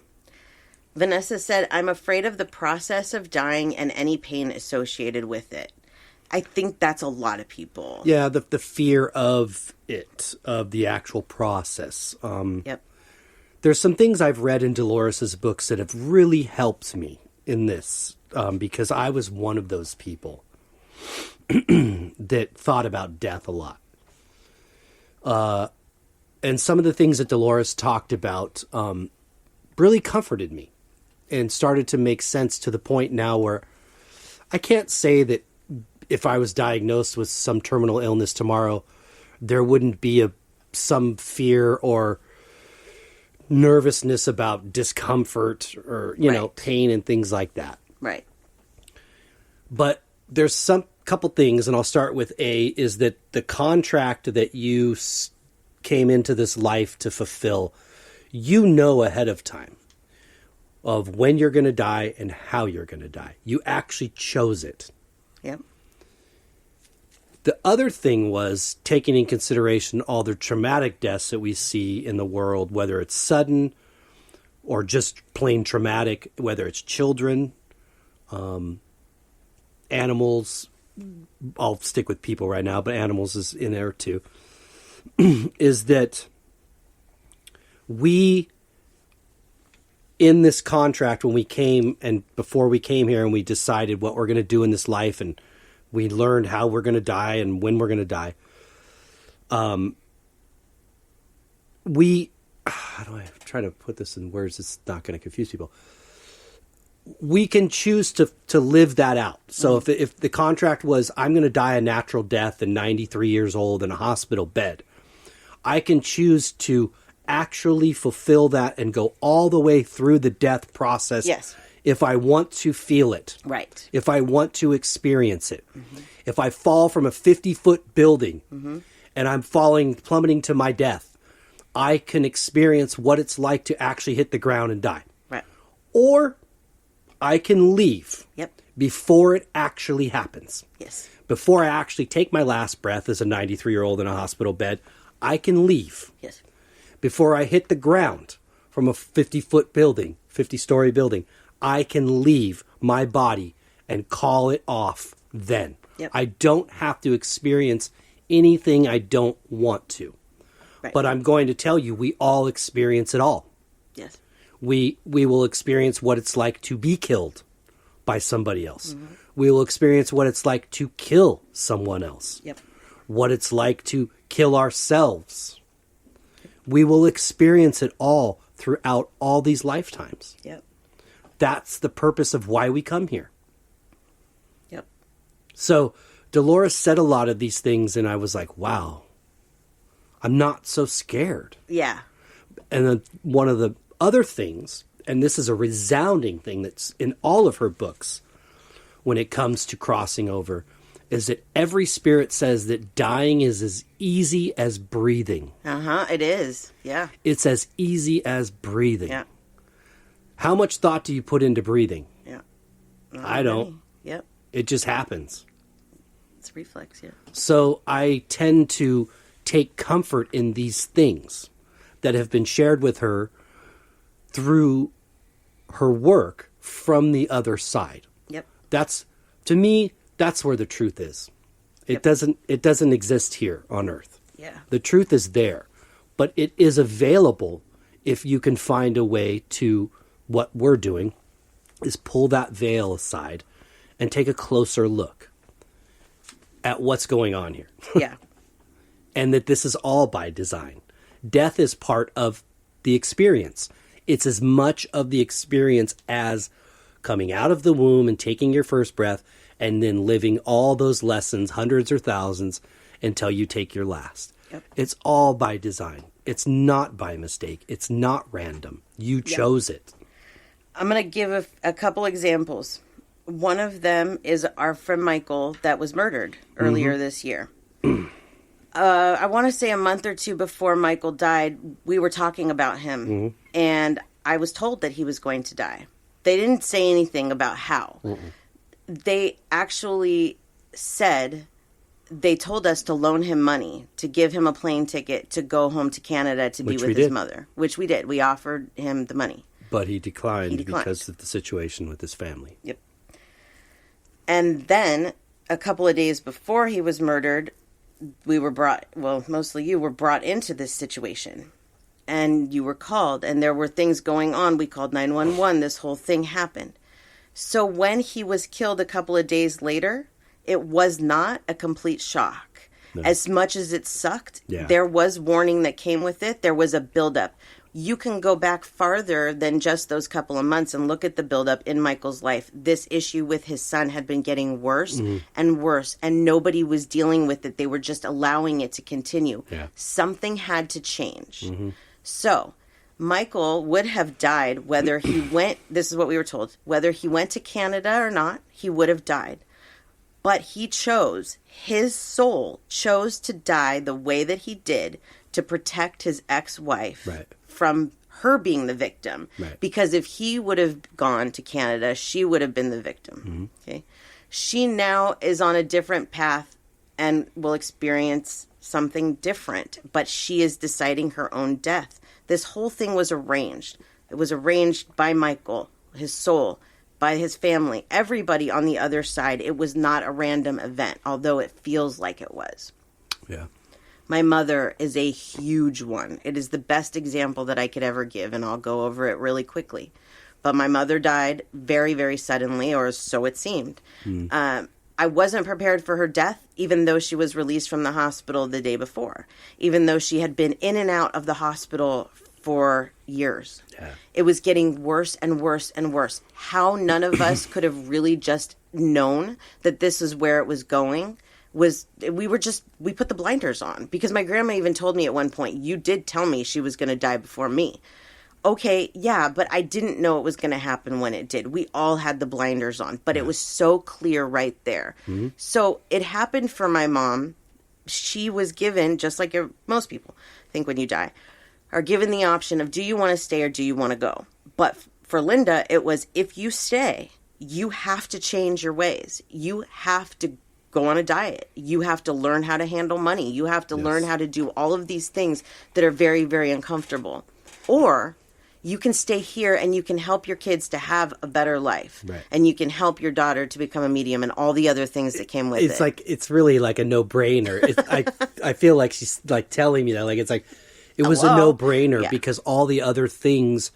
Vanessa said, I'm afraid of the process of dying and any pain associated with it. I think that's a lot of people. Yeah, the fear of it, of the actual process. Yep. There's some things I've read in Dolores's books that have really helped me in this, because I was one of those people that thought about death a lot. And some of the things that Dolores talked about really comforted me and started to make sense to the point now where I can't say that if I was diagnosed with some terminal illness tomorrow, there wouldn't be some fear or nervousness about discomfort or, you know, pain and things like that. Right. But there's some couple things, and I'll start with is that the contract that you came into this life to fulfill, you know ahead of time of when you're going to die and how you're going to die. You actually chose it. Yep. The other thing was taking in consideration all the traumatic deaths that we see in the world, whether it's sudden or just plain traumatic, whether it's children, animals. I'll stick with people right now, but animals is in there too. Is that we, in this contract, when we came and before we came here and we decided what we're going to do in this life, and we learned how we're going to die and when we're going to die. How do I try to put this in words that's not going to confuse people? We can choose to live that out. So if the contract was, I'm going to die a natural death at 93 years old in a hospital bed, I can choose to actually fulfill that and go all the way through the death process. Yes. If I want to feel it. Right. If I want to experience it. Mm-hmm. If I fall from a 50-foot building and I'm plummeting to my death, I can experience what it's like to actually hit the ground and die. Right. Or I can leave before it actually happens. Yes. Before I actually take my last breath as a 93-year-old in a hospital bed, I can leave. Yes. Before I hit the ground from a 50-foot building, 50-story building, I can leave my body and call it off then. Yep. I don't have to experience anything I don't want to. Right. But I'm going to tell you, we all experience it all. Yes. We will experience what it's like to be killed by somebody else. Mm-hmm. We will experience what it's like to kill someone else. Yep. What it's like to kill ourselves. We will experience it all throughout all these lifetimes. Yep. That's the purpose of why we come here. Yep. So Dolores said a lot of these things, and I was like, wow, I'm not so scared. Yeah. And then one of the other things, and this is a resounding thing that's in all of her books when it comes to crossing over, is that every spirit says that dying is as easy as breathing. It is. Yeah. It's as easy as breathing. Yeah. How much thought do you put into breathing? Yeah. I don't. Yep. It just happens. It's reflex, yeah. So I tend to take comfort in these things that have been shared with her through her work from the other side. Yep. That's, to me, that's where the truth is. It doesn't exist here on Earth. Yeah. The truth is there, but it is available if you can find a way to, what we're doing is pull that veil aside and take a closer look at what's going on here. Yeah. And that this is all by design. Death is part of the experience. It's as much of the experience as coming out of the womb and taking your first breath and then living all those lessons, hundreds or thousands, until you take your last. Yep. It's all by design. It's not by mistake. It's not random. You chose it. I'm going to give a couple examples. One of them is our friend Michael that was murdered earlier this year. I want to say a month or two before Michael died, we were talking about him, and I was told that he was going to die. They didn't say anything about how. They actually said, they told us to loan him money, to give him a plane ticket to go home to Canada to be with his mother, which we did. We offered him the money. But he declined because of the situation with his family. Yep. And then, a couple of days before he was murdered, we were mostly you were brought into this situation. And you were called, and there were things going on. We called 911. This whole thing happened. So when he was killed a couple of days later, it was not a complete shock. No. As much as it sucked, there was warning that came with it. There was a buildup. you can go back farther than just those couple of months and look at the buildup in Michael's life. This issue with his son had been getting worse and worse, and nobody was dealing with it. They were just allowing it to continue. Yeah. Something had to change. So Michael would have died whether he went, this is what we were told, whether he went to Canada or not, he would have died. But he chose, his soul chose to die the way that he did to protect his ex-wife from her being the victim. Because if he would have gone to Canada, she would have been the victim. Okay, she now is on a different path and will experience something different, but she is deciding her own death. This whole thing was arranged. It was arranged by Michael, his soul, by his family, everybody on the other side. It was not a random event, although it feels like it was. Yeah. My mother is a huge one. It is the best example that I could ever give, and I'll go over it really quickly. But my mother died very, very suddenly, or so it seemed. I wasn't prepared for her death, even though she was released from the hospital the day before, even though she had been in and out of the hospital for years. Yeah. It was getting worse and worse and worse. How none of us could have really just known that this is where it was going was we put the blinders on, because my grandma even told me at one point, you did tell me she was going to die before me. Okay, yeah, but I didn't know it was going to happen when it did. We all had the blinders on, but it was so clear right there. So it happened for my mom. She was given, just like most people, I think when you die, are given the option of, do you want to stay or do you want to go? But for Linda, it was, if you stay, you have to change your ways. You have to go on a diet. You have to learn how to handle money. You have to learn how to do all of these things that are very, very uncomfortable. Or you can stay here and you can help your kids to have a better life. Right. And you can help your daughter to become a medium and all the other things that came with it. It's like, it's really like a no-brainer. I feel like she's like telling me that. Like, it's like, it was a no-brainer because all the other things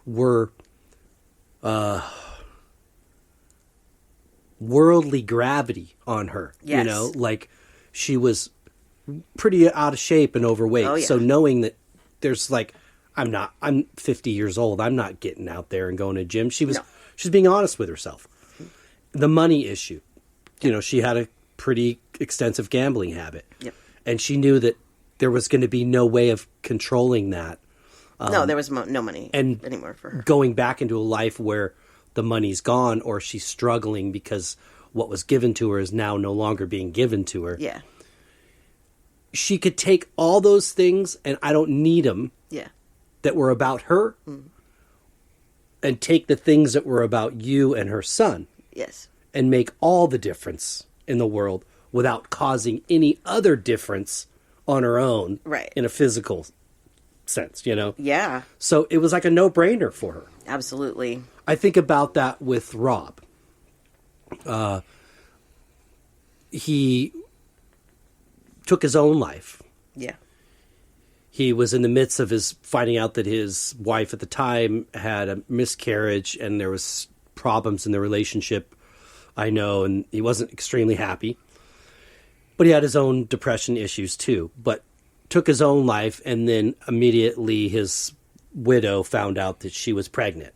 were worldly gravity on her. Yes. You know, like she was pretty out of shape and overweight. Oh, yeah. So knowing that there's like, I'm 50 years old. I'm not getting out there and going to a gym. She's being honest with herself. The money issue, you know, she had a pretty extensive gambling habit. Yep. And she knew that there was going to be no way of controlling that. No, there was no money anymore for her. Going back into a life where the money's gone or she's struggling because what was given to her is now no longer being given to her. Yeah. She could take all those things, and I don't need them. Yeah. That were about her, and take the things that were about you and her son. Yes. And make all the difference in the world without causing any other difference on her own. Right. In a physical sense, you know? Yeah. So it was like a no-brainer for her. Absolutely. I think about that with Rob. He took his own life. Yeah. He was in the midst of his finding out that his wife at the time had a miscarriage and there was problems in the relationship, I know, and he wasn't extremely happy. But he had his own depression issues too. But took his own life, and then immediately his widow found out that she was pregnant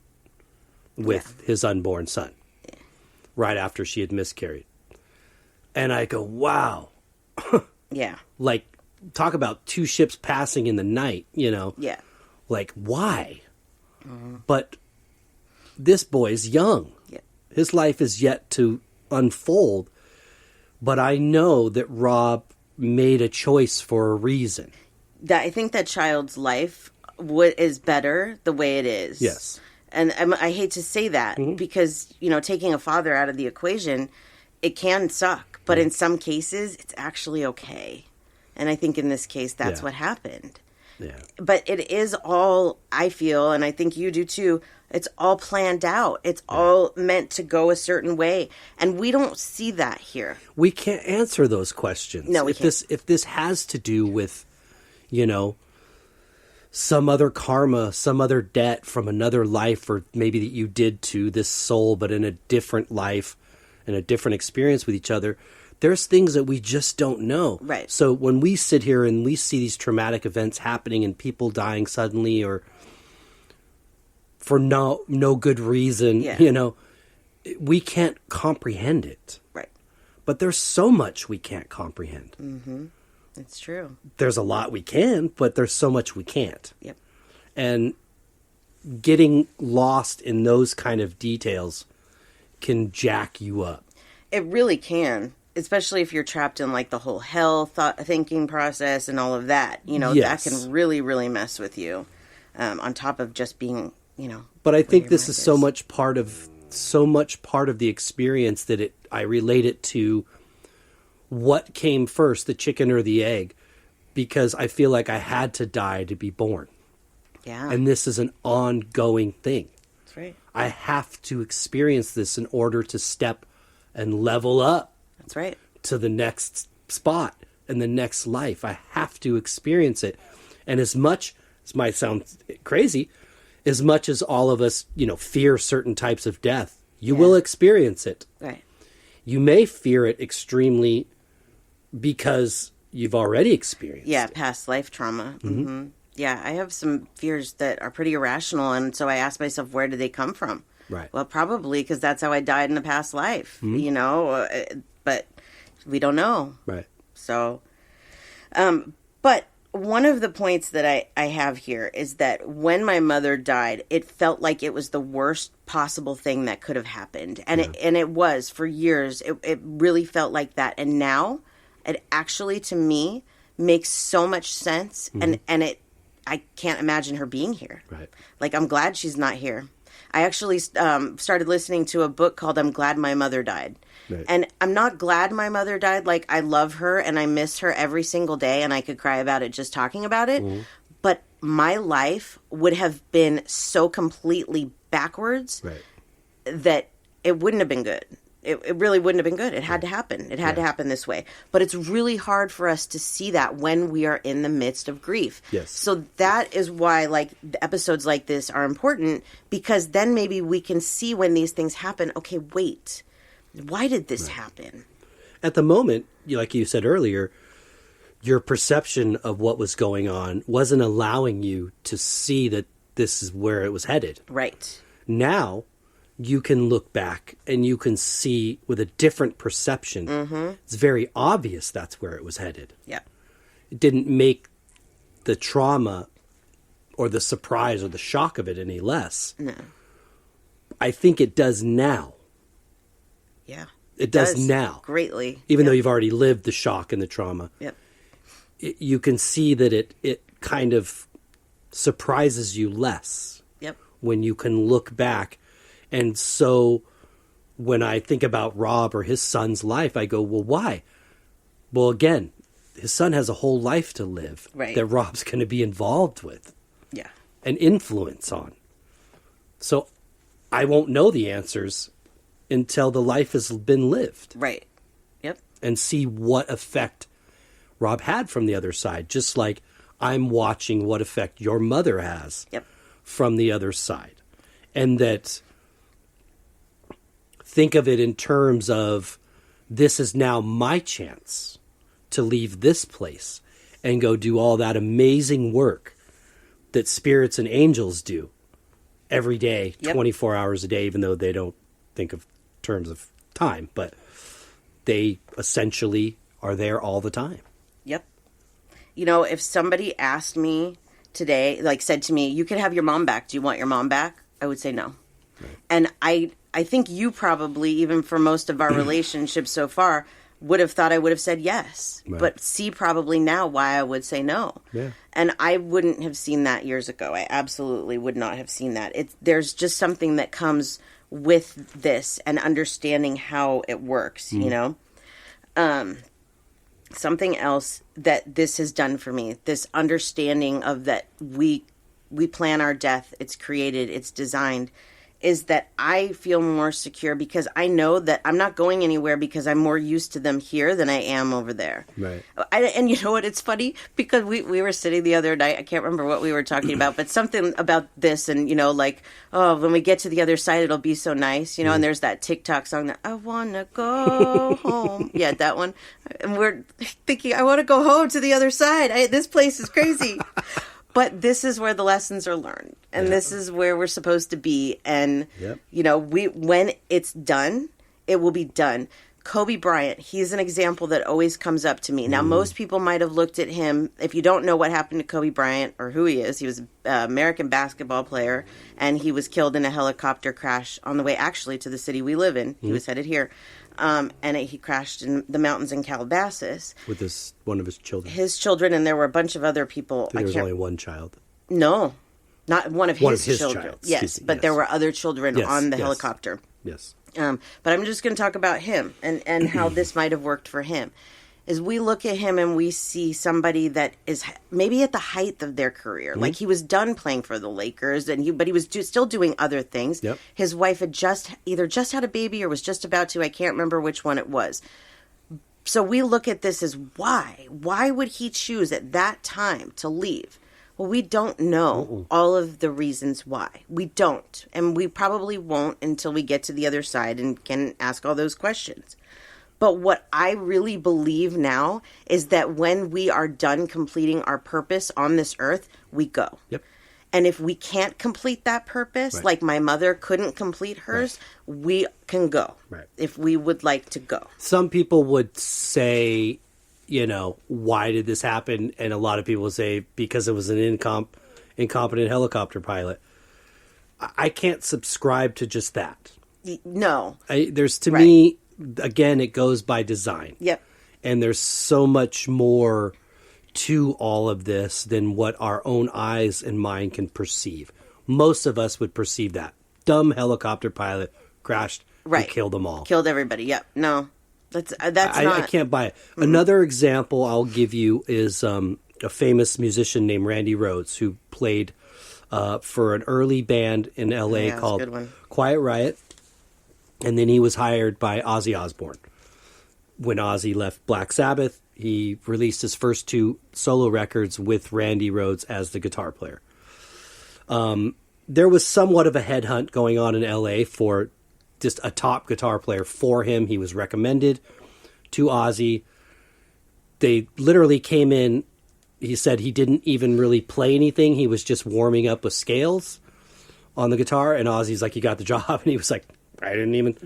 with his unborn son right after she had miscarried. And I go, wow. Yeah. Like, talk about two ships passing in the night, you know? Yeah. Like, why? But this boy's young. Yeah. His life is yet to unfold. But I know that Rob made a choice for a reason. I think that child's life is better the way it is. Yes. And I hate to say that because, you know, taking a father out of the equation, it can suck. But in some cases, it's actually okay. And I think in this case, that's what happened. Yeah. But it is all, I feel, and I think you do too, it's all planned out. It's all meant to go a certain way. And we don't see that here. We can't answer those questions. No, we can't. If this has to do with, you know, some other karma, some other debt from another life, or maybe that you did to this soul, but in a different life and a different experience with each other, there's things that we just don't know. Right. So when we sit here and we see these traumatic events happening and people dying suddenly or for no good reason, Yeah. We can't comprehend it. Right. But there's so much we can't comprehend. Mm-hmm. It's true. There's a lot we can, but there's so much we can't. Yep. And getting lost in those kind of details can jack you up. It really can, especially if you're trapped in like the whole hell thinking process and all of that. Yes. That can really, really mess with you. On top of just being, But I think this mind is so much part of the experience that I relate it to what came first, the chicken or the egg, because I feel like I had to die to be born. Yeah. And this is an ongoing thing. That's right. I have to experience this in order to step and level up. That's right. To the next spot and the next life. I have to experience it. And as much, this might sound crazy, as much as all of us, fear certain types of death, you will experience it. Right. You may fear it extremely because you've already experienced it. Past life trauma. Mm-hmm. Yeah, I have some fears that are pretty irrational, and so I ask myself, where do they come from? Right. Well, probably because that's how I died in a past life, but we don't know. Right. So, but one of the points that I have here is that when my mother died, it felt like it was the worst possible thing that could have happened. And it was for years. It really felt like that. And now it actually, to me, makes so much sense. And I can't imagine her being here. Right. Like, I'm glad she's not here. I actually started listening to a book called I'm Glad My Mother Died. Right. And I'm not glad my mother died. Like, I love her and I miss her every single day, and I could cry about it just talking about it. Mm-hmm. But my life would have been so completely backwards that it wouldn't have been good. It really wouldn't have been good. It had to happen. It had to happen this way. But it's really hard for us to see that when we are in the midst of grief. Yes. So that is why, episodes like this are important, because then maybe we can see when these things happen. Okay, wait. Why did this happen? At the moment, like you said earlier, your perception of what was going on wasn't allowing you to see that this is where it was headed. Right. Now, you can look back and you can see with a different perception. Mm-hmm. It's very obvious that's where it was headed. Yeah. It didn't make the trauma or the surprise or the shock of it any less. No. I think it does now. Yeah. It does now. Greatly. Even though you've already lived the shock and the trauma. Yep. You can see that it kind of surprises you less. Yep. When you can look back. And so when I think about Rob or his son's life, I go, well, why? Well, again, his son has a whole life to live that Rob's going to be involved with. Yeah. And influence on. So I won't know the answers until the life has been lived. Right. Yep. And see what effect Rob had from the other side. Just like I'm watching what effect your mother has from the other side. And that... think of it in terms of this is now my chance to leave this place and go do all that amazing work that spirits and angels do every day, 24 hours a day, even though they don't think of terms of time, but they essentially are there all the time. Yep. If somebody asked me today, said to me, you can have your mom back. Do you want your mom back? I would say no. Right. And I think you probably, even for most of our relationships so far, would have thought I would have said yes. Right. But see probably now why I would say no. Yeah. And I wouldn't have seen that years ago. I absolutely would not have seen that. There's just something that comes with this and understanding how it works, Something else that this has done for me, this understanding of that we plan our death, it's created, it's designed, is that I feel more secure because I know that I'm not going anywhere because I'm more used to them here than I am over there. Right. And you know what? It's funny because we were sitting the other night. I can't remember what we were talking about, but something about this and, when we get to the other side, it'll be so nice, and there's that TikTok song that I want to go home. Yeah, that one. And we're thinking, I want to go home to the other side. This place is crazy. But this is where the lessons are learned, and this is where we're supposed to be. And when it's done, it will be done. Kobe Bryant, he's an example that always comes up to me. Now, most people might have looked at him. If you don't know what happened to Kobe Bryant or who he was an American basketball player, and he was killed in a helicopter crash on the way, actually, to the city we live in. He was headed here. And he crashed in the mountains in Calabasas. With one of his children. His children, and there were a bunch of other people. There was only one child. No, not one of his children. Child. Yes, but there were other children on the helicopter. Yes. But I'm just going to talk about him and how this might have worked for him. Is we look at him and we see somebody that is maybe at the height of their career. Like he was done playing for the Lakers, but he was still doing other things. Yep. His wife had either just had a baby or was just about to. I can't remember which one it was. So we look at this as why? Why would he choose at that time to leave? Well, we don't know all of the reasons why. We don't. And we probably won't until we get to the other side and can ask all those questions. But what I really believe now is that when we are done completing our purpose on this earth, we go. Yep. And if we can't complete that purpose, like my mother couldn't complete hers, we can go. Right. If we would like to go. Some people would say, why did this happen? And a lot of people say because it was an incompetent helicopter pilot. I can't subscribe to just that. No. To me, again, it goes by design. Yep. And there's so much more to all of this than what our own eyes and mind can perceive. Most of us would perceive that. Dumb helicopter pilot crashed and killed them all. Killed everybody. Yep. No. That's not... I can't buy it. Mm-hmm. Another example I'll give you is a famous musician named Randy Rhodes, who played for an early band in L.A. called Quiet Riot. And then he was hired by Ozzy Osbourne. When Ozzy left Black Sabbath, he released his first 2 solo records with Randy Rhodes as the guitar player. There was somewhat of a headhunt going on in L.A. for just a top guitar player for him. He was recommended to Ozzy. They literally came in. He said he didn't even really play anything. He was just warming up with scales on the guitar. And Ozzy's like, you got the job. And he was like, I didn't even...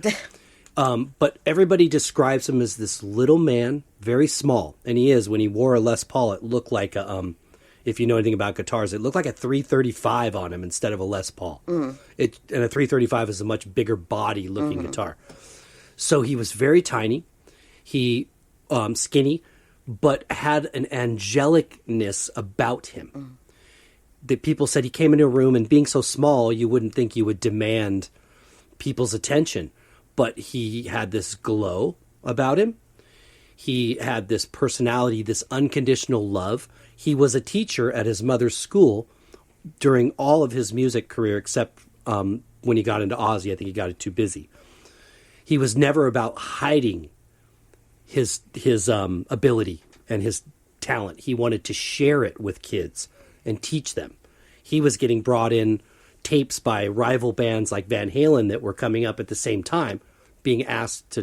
but everybody describes him as this little man, very small. And he is. When he wore a Les Paul, it looked like a... if you know anything about guitars, it looked like a 335 on him instead of a Les Paul. And a 335 is a much bigger body-looking guitar. So he was very tiny. He skinny, but had an angelicness about him. The people said he came into a room, and being so small, you wouldn't think you would demand people's attention. But he had this glow about him. He had this personality, this unconditional love. He was a teacher at his mother's school during all of his music career, except when he got into Ozzy. I think he got it too busy. He was never about hiding his ability and his talent. He wanted to share it with kids and teach them. He was getting brought in tapes by rival bands like Van Halen that were coming up at the same time, being asked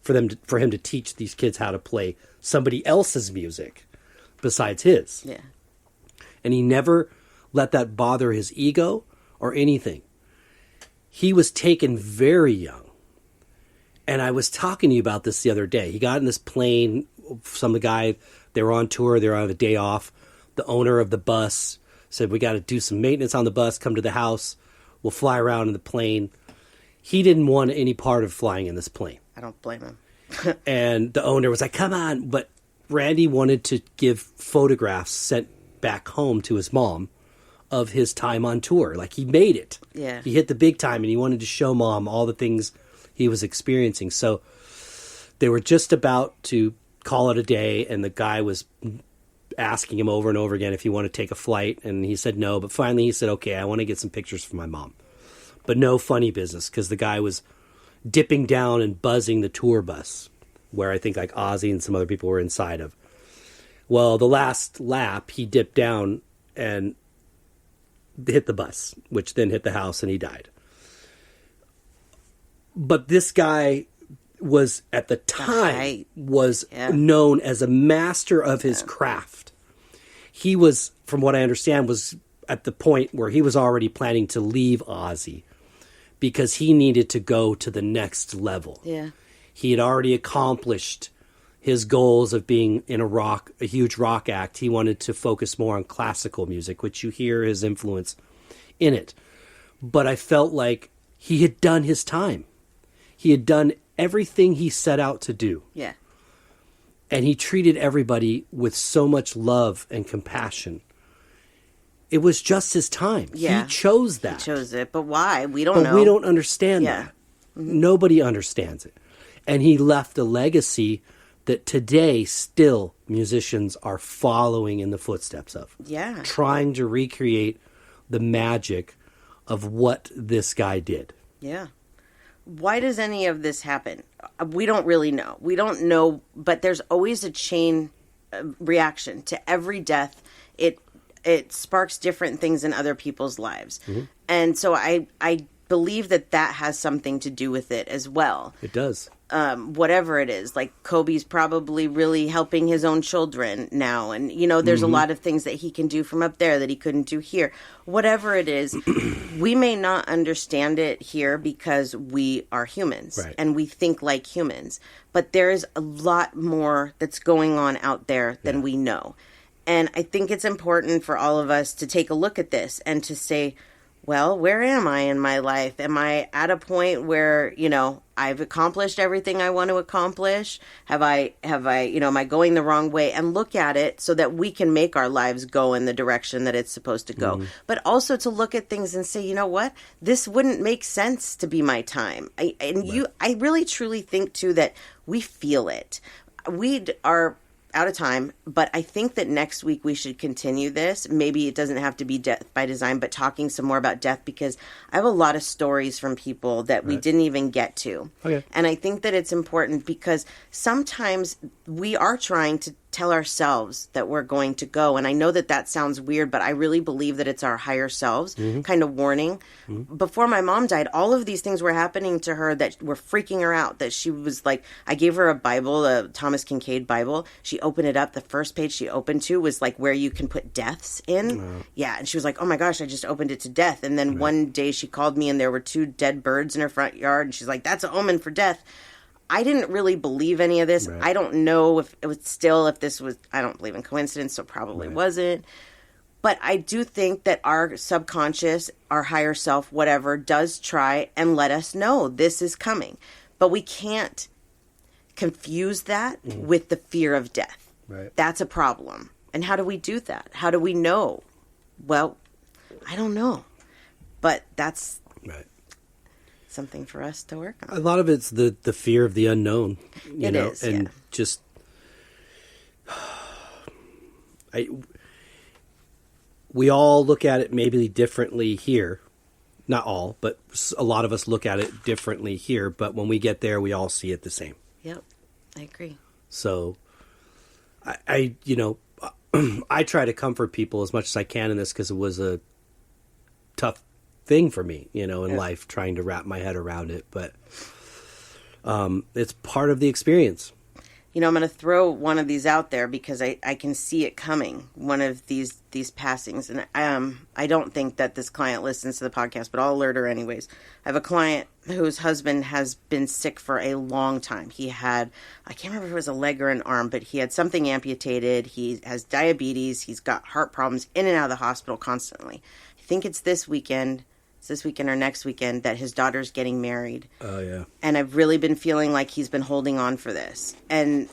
for him to teach these kids how to play somebody else's music besides his. Yeah. And he never let that bother his ego or anything. He was taken very young. And I was talking to you about this the other day. He got in this plane, they were on tour, they were on a day off. The owner of the bus said, we got to do some maintenance on the bus, come to the house, we'll fly around in the plane. He didn't want any part of flying in this plane. I don't blame him. And the owner was like, come on. But Randy wanted to give photographs sent back home to his mom of his time on tour. Like, he made it. Yeah. He hit the big time, and he wanted to show Mom all the things he was experiencing. So they were just about to call it a day, and the guy was asking him over and over again if he wanted to take a flight, and he said no. But finally he said, okay, I want to get some pictures for my mom. But no funny business, because the guy was dipping down and buzzing the tour bus, where I think like Ozzy and some other people were inside of. Well, the last lap, he dipped down and hit the bus, which then hit the house, and he died. But this guy was, at the time, known as a master of his craft. he was, from what I understand, was at the point where he was already planning to leave Ozzy because he needed to go to the next level. Yeah. He had already accomplished his goals of being in a huge rock act. He wanted to focus more on classical music, which you hear his influence in it. But I felt like he had done his time. He had done everything he set out to do. Yeah. And he treated everybody with so much love and compassion. It was just his time. Yeah. He chose that. He chose it, but why? We don't know. But we don't understand that. Mm-hmm. Nobody understands it. And he left a legacy that today still musicians are following in the footsteps of. Yeah. Trying to recreate the magic of what this guy did. Yeah. Why does any of this happen? We don't really know. We don't know, but there's always a chain reaction to every death. It sparks different things in other people's lives. Mm-hmm. And so I believe that has something to do with it as well. It does. Whatever it is, like Kobe's probably really helping his own children now. And, there's a lot of things that he can do from up there that he couldn't do here. Whatever it is, we may not understand it here because we are humans and we think like humans. But there is a lot more that's going on out there than we know. And I think it's important for all of us to take a look at this and to say, well, where am I in my life? Am I at a point where, I've accomplished everything I want to accomplish? Am I going the wrong way? And look at it so that we can make our lives go in the direction that it's supposed to go. Mm-hmm. But also to look at things and say, you know what? This wouldn't make sense to be my time. I really truly think too that we feel it. We are out of time, but I think that next week we should continue this. Maybe it doesn't have to be death by design, but talking some more about death, because I have a lot of stories from people that we didn't even get to. Okay. And I think that it's important because sometimes we are trying to tell ourselves that we're going to go. And I know that sounds weird, but I really believe that it's our higher selves kind of warning. Mm-hmm. Before my mom died, all of these things were happening to her that were freaking her out, that she was like, I gave her a Bible, a Thomas Kincaid Bible. She opened it up. The first page she opened to was like where you can put deaths in. Yeah. And she was like, oh my gosh, I just opened it to death. And then one day she called me and there were 2 dead birds in her front yard. And she's like, that's an omen for death. I didn't really believe any of this. Right. I don't know if it was I don't believe in coincidence, so probably wasn't. But I do think that our subconscious, our higher self, whatever, does try and let us know this is coming. But we can't confuse that with the fear of death. Right. That's a problem. And how do we do that? How do we know? Well, I don't know. But that's... Right. Something for us to work on. A lot of it's the fear of the unknown, you know, and just we all look at it maybe differently here. Not all, but a lot of us look at it differently here. But when we get there, we all see it the same. Yep, I agree. So, I I try to comfort people as much as I can in this because it was a tough thing for me, in life, trying to wrap my head around it. But it's part of the experience. I'm going to throw one of these out there because I can see it coming, one of these passings. And I don't think that this client listens to the podcast, but I'll alert her anyways. I have a client whose husband has been sick for a long time. He had, I can't remember if it was a leg or an arm, but he had something amputated. He has diabetes. He's got heart problems, in and out of the hospital constantly. I think it's this weekend or next weekend that his daughter's getting married. Oh, yeah. And I've really been feeling like he's been holding on for this. And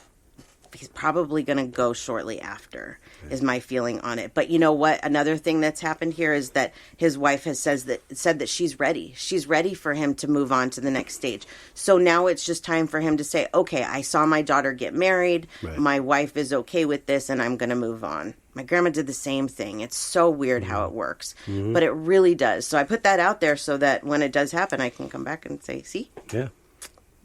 he's probably going to go shortly after, is my feeling on it. But you know what? Another thing that's happened here is that his wife has said that she's ready. She's ready for him to move on to the next stage. So now it's just time for him to say, okay, I saw my daughter get married. Right. My wife is okay with this, and I'm going to move on. My grandma did the same thing. It's so weird how it works, but it really does. So I put that out there so that when it does happen, I can come back and say, see? Yeah.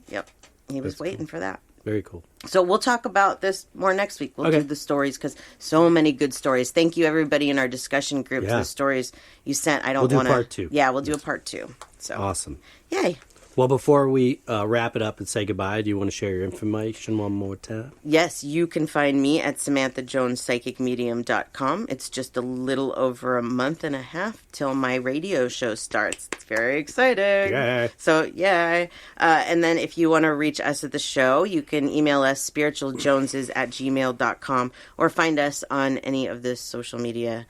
Yep. He was waiting for that. Very cool. So we'll talk about this more next week. We'll do the stories because so many good stories. Thank you, everybody in our discussion group, for the stories you sent. I don't want to... We'll do part 2. Yeah, we'll do a part 2. So awesome. Yay. Well, before we wrap it up and say goodbye, do you want to share your information one more time? Yes, you can find me at SamanthaJonesPsychicMedium.com. It's just a little over a month and a half till my radio show starts. It's very exciting. Yay. So, yeah. And then if you want to reach us at the show, you can email us spiritualjoneses@gmail.com or find us on any of the social media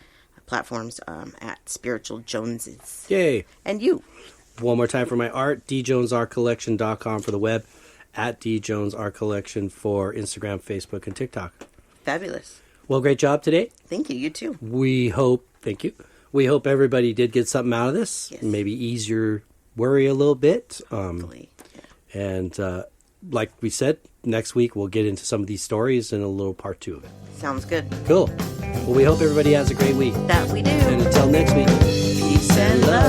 platforms at Spiritual Joneses. Yay. And you. One more time for my art, djonesartcollection.com for the web, at djonesartcollection for Instagram, Facebook, and TikTok. Fabulous. Well, great job today. Thank you. You too. Thank you. We hope everybody did get something out of this. Yes. Maybe ease your worry a little bit. Hopefully. Yeah. And like we said, next week we'll get into some of these stories and a little part 2 of it. Sounds good. Cool. Well, we hope everybody has a great week. That we do. And until next week, Peace and love.